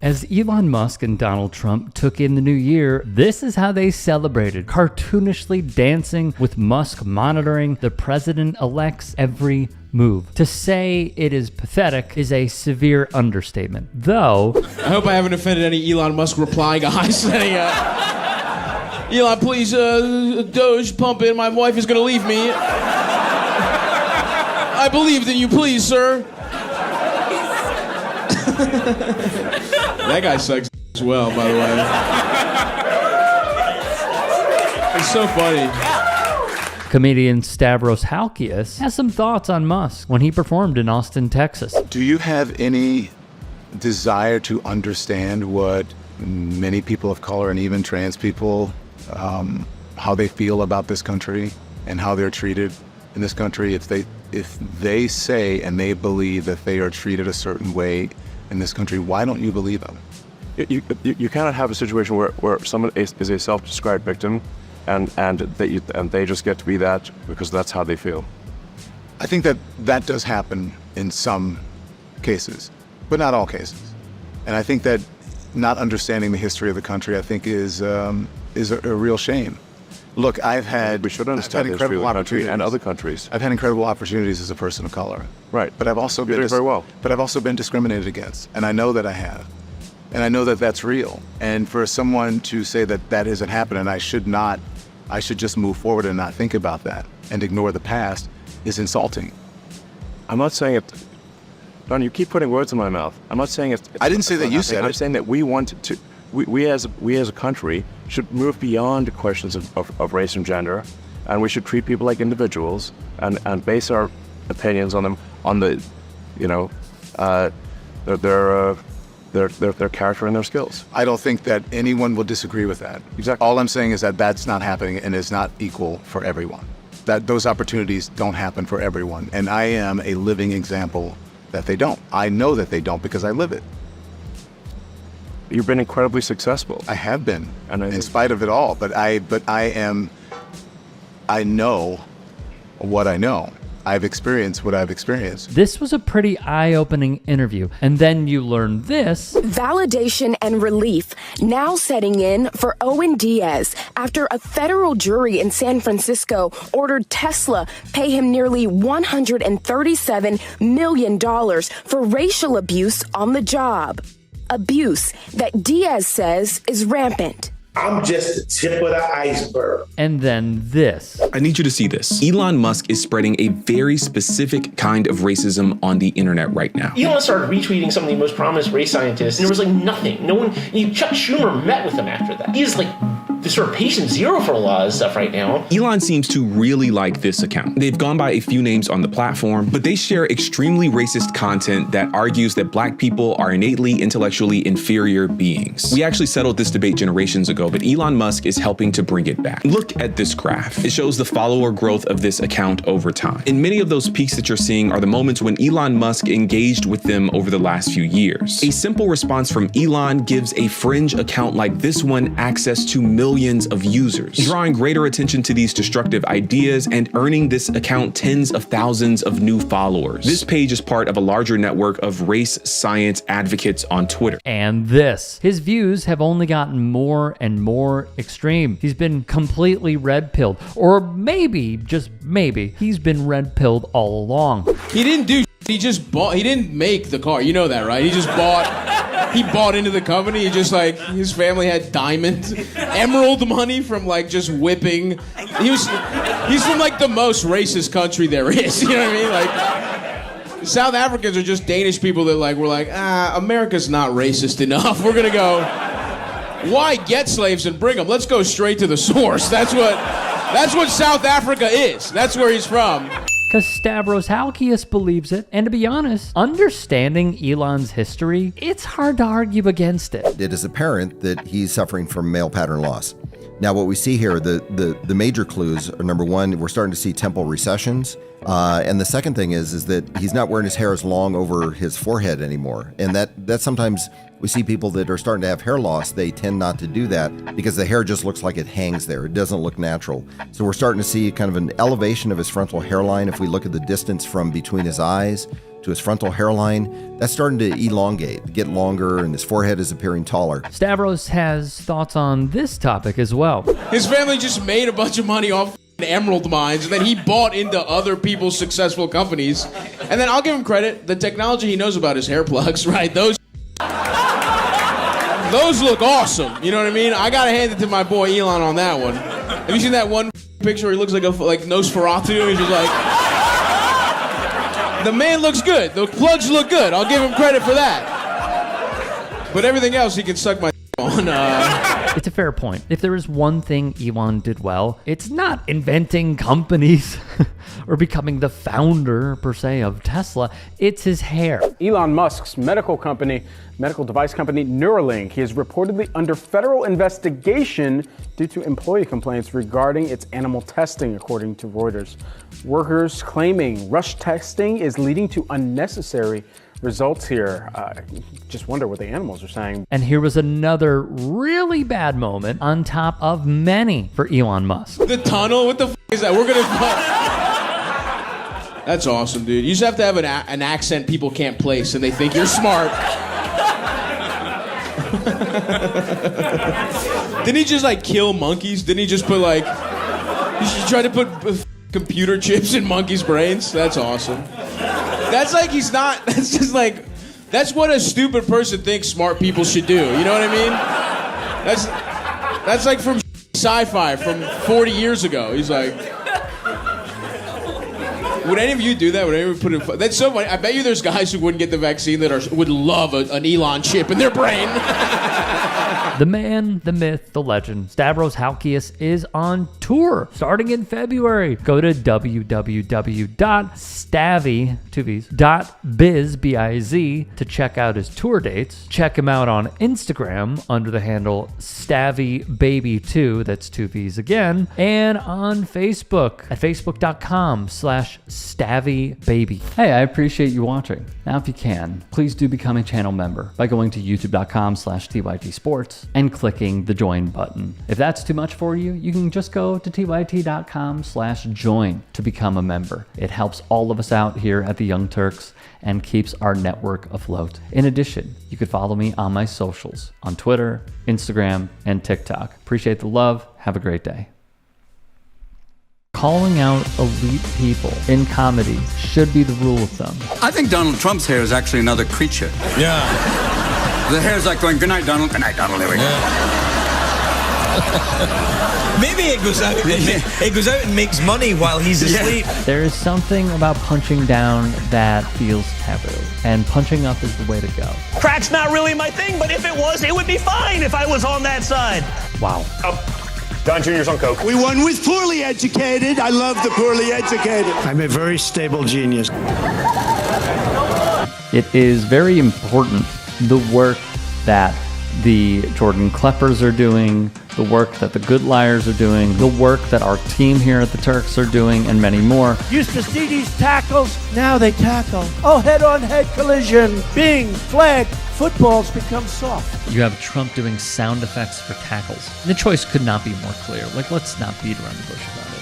As Elon Musk and Donald Trump took in the new year, this is how they celebrated, cartoonishly dancing with Musk monitoring the president-elect's every move. To say it is pathetic is a severe understatement, though. I hope I haven't offended any Elon Musk reply guys. Elon, please, Doge, pump in. My wife is going to leave me. I believed in you, please, sir. That guy sucks as well, by the way. It's so funny. Comedian Stavros Halkias has some thoughts on Musk when he performed in Austin, Texas. Do you have any desire to understand what many people of color and even trans people, how they feel about this country and how they're treated in this country? If they say and they believe that they are treated a certain way in this country, why don't you believe them? You cannot have a situation where someone is a self-described victim and they just get to be that because that's how they feel. I think that does happen in some cases, but not all cases. And I think that not understanding the history of the country, I think, is a real shame. Look, We should understand the history of the country and other countries. I've had incredible opportunities as a person of color. Right. But I've also been very well. But I've also been discriminated against, and I know that I have. And I know that that's real. And for someone to say that that isn't happening, I should just move forward and not think about that and ignore the past is insulting. I'm not saying it. Don, you keep putting words in my mouth. I'm not saying it. I didn't say that you said it. I'm saying that we want to. We as a country should move beyond the questions of race and gender, and we should treat people like individuals and base our opinions on them on the, their character and their skills. I don't think that anyone will disagree with that. Exactly. All I'm saying is that that's not happening and is not equal for everyone. That those opportunities don't happen for everyone, and I am a living example that they don't. I know that they don't because I live it. You've been incredibly successful. I have been, in spite of it all. But I know what I know. I've experienced what I've experienced. This was a pretty eye-opening interview. And then you learn this. Validation and relief now setting in for Owen Diaz after a federal jury in San Francisco ordered Tesla pay him nearly $137 million for racial abuse on the job. Abuse that Diaz says is rampant. I'm just the tip of the iceberg. And then this. I need you to see this. Elon Musk is spreading a very specific kind of racism on the internet right now. Elon started retweeting some of the most prominent race scientists, and there was like nothing. No one, Chuck Schumer met with him after that. He is like the sort of patient zero for a lot of stuff right now. Elon seems to really like this account. They've gone by a few names on the platform, but they share extremely racist content that argues that black people are innately intellectually inferior beings. We actually settled this debate generations ago, but Elon Musk is helping to bring it back. Look at this graph. It shows the follower growth of this account over time. And many of those peaks that you're seeing are the moments when Elon Musk engaged with them over the last few years. A simple response from Elon gives a fringe account like this one access to millions of users, drawing greater attention to these destructive ideas and earning this account tens of thousands of new followers. This page is part of a larger network of race science advocates on Twitter. And this. His views have only gotten more and more extreme. He's been completely red-pilled. Or maybe, just maybe, he's been red-pilled all along. He didn't do he just bought, he didn't make the car. You know that, right? He bought into the company. He just his family had diamond, emerald money from just whipping. He's from the most racist country there is. You know what I mean? South Africans are just Danish people that were America's not racist enough. We're gonna go, why get slaves and bring them? Let's go straight to the source. That's what South Africa is. That's where he's from. Because Stavros Halkias believes it, and to be honest, understanding Elon's history, it's hard to argue against it. It is apparent that he's suffering from male pattern loss. Now, what we see here, the major clues are, number one, we're starting to see temple recessions. And the second thing is that he's not wearing his hair as long over his forehead anymore. And that sometimes We see people that are starting to have hair loss, they tend not to do that because the hair just looks like it hangs there. It doesn't look natural. So we're starting to see kind of an elevation of his frontal hairline. If we look at the distance from between his eyes to his frontal hairline, that's starting to elongate, get longer, and his forehead is appearing taller. Stavros has thoughts on this topic as well. His family just made a bunch of money off emerald mines, and then he bought into other people's successful companies. And then I'll give him credit, the technology he knows about is hair plugs, right? Those look awesome. You know what I mean? I gotta hand it to my boy Elon on that one. Have you seen that one picture where he looks like Nosferatu? He's just like, the man looks good. The plugs look good. I'll give him credit for that. But everything else he can suck my on. It's a fair point. If there is one thing Elon did well, it's not inventing companies or becoming the founder, per se, of Tesla. It's his hair. Elon Musk's medical device company, Neuralink, he is reportedly under federal investigation due to employee complaints regarding its animal testing, according to Reuters. Workers claiming rush testing is leading to unnecessary results here. Just wonder what the animals are saying. And here was another really bad moment on top of many for Elon Musk. The tunnel? What the is that? We're gonna... That's awesome, dude. You just have to have an accent people can't place and they think you're smart. Didn't he just kill monkeys? Didn't he just put he tried to put computer chips in monkeys' brains? That's awesome. That's that's what a stupid person thinks smart people should do. You know what I mean? That's like from sci-fi from 40 years ago. He's like, would any of you do that? Would anyone put in? That's so funny. I bet you there's guys who wouldn't get the vaccine that would love an Elon chip in their brain. The man, the myth, the legend, Stavros Halkias is on tour starting in February. Go to www.stavy.biz, B-I-Z, to check out his tour dates. Check him out on Instagram under the handle StavyBaby2, that's 2 V's again, and on Facebook at facebook.com/StavyBaby. Hey, I appreciate you watching. Now, if you can, please do become a channel member by going to youtube.com/TYT Sports and clicking the join button. If that's too much for you, you can just go to tyt.com/join to become a member. It helps all of us out here at the Young Turks and keeps our network afloat. In addition, you could follow me on my socials on Twitter, Instagram, and TikTok. Appreciate the love. Have a great day. Calling out elite people in comedy should be the rule of thumb. I think Donald Trump's hair is actually another creature. Yeah. The hair's like going, good night, Donald. Good night, Donald. There we go. Maybe it goes out. It goes out and makes money while he's asleep. Yeah. There is something about punching down that feels taboo, and punching up is the way to go. Crack's not really my thing, but if it was, it would be fine if I was on that side. Wow. Don Jr.'s on coke. We won with poorly educated. I love the poorly educated. I'm a very stable genius. It is very important, the work that the Jordan Kleppers are doing, the work that the Good Liars are doing, the work that our team here at the Turks are doing, and many more. Used to see these tackles, now they tackle. Oh, head-on-head collision. Bing, flag, footballs become soft. You have Trump doing sound effects for tackles. The choice could not be more clear. Let's not beat around the bush about it.